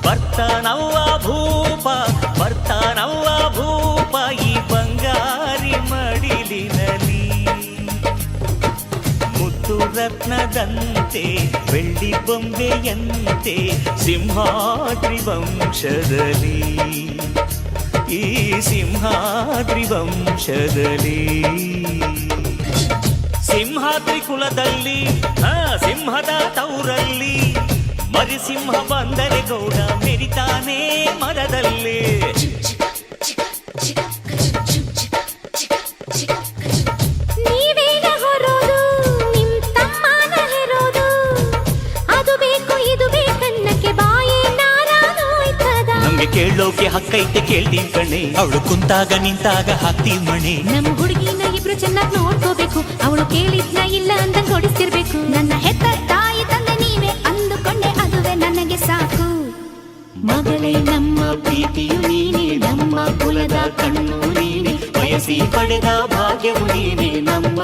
ಬರ್ತಾನವ್ವ ಭೂಪ ಬರ್ತಾನವ್ವ ಭೂಪ ಈ ಬಂಗಾರಿ ಮಡಿಲಿನಲ್ಲಿ ಮುತ್ತು ರತ್ನದಂತೆ ಬೆಳ್ಳಿ ಬೊಂಬೆಯಂತೆ ಸಿಂಹಾದ್ರಿ ವಂಶದಲ್ಲಿ ಈ ಸಿಂಹಾದ್ರಿ ವಂಶದಲ್ಲಿ ಸಿಂಹಾದ್ರಿ ಕುಲದಲ್ಲಿ ಸಿಂಹದ ತೌರಲ್ಲಿ ಮರಿಸಿಂಹ ಬಂದರೆ ಗೌಡ ಮೆರಿತಾನೆ ಮರದಲ್ಲಿ ನೀವೇನ ಹೊರೋದು ನಿಮ್ ತಮ್ಮನ ಹೆರೋದು ಅದು ಬೇಕು ಇದು ಬೇಕನ್ನಕ್ಕೆ ಬಾಯೇ ನಾರಾನೋಯ್ತದ ನಮ್ಗೆ ಕೇಳೋಕೆ ಹಕ್ಕೈತೆ ಕೇಳ್ತೀವಿ ಕಣೆ ಅವಳು ಕುಂತಾಗ ನಿಂತಾಗ ಹಾಕ್ತೀವಿ ಮಣೆ ನಮ್ಮ ಹುಡುಗಿನ ಇಬ್ರು ಚೆನ್ನಾಗಿ ನೋಡ್ಕೋಬೇಕು ಅವಳು ಕೇಳಿದ್ನ ಇಲ್ಲ ಅಂತ ಕೊಡಿಸ್ತಿರ್ಬೇಕು ನನ್ನ ಹೆತ್ತ ತಾಯಿ ತಂದೆ ನೀವೇ ಅಂದುಕೊಂಡೆ ಅದುವೇ ನನಗೆ ಸಾಕು ಮಗಳೇ ನಮ್ಮ ಪ್ರೀತಿಯು ನೀನೆ ನಮ್ಮ ಕುಲದ ಕಣ್ಣು ನೀನೆ ಬಯಸಿ ಪಡೆದ ಭಾಗ್ಯವು ನೀನೆ ನಮ್ಮ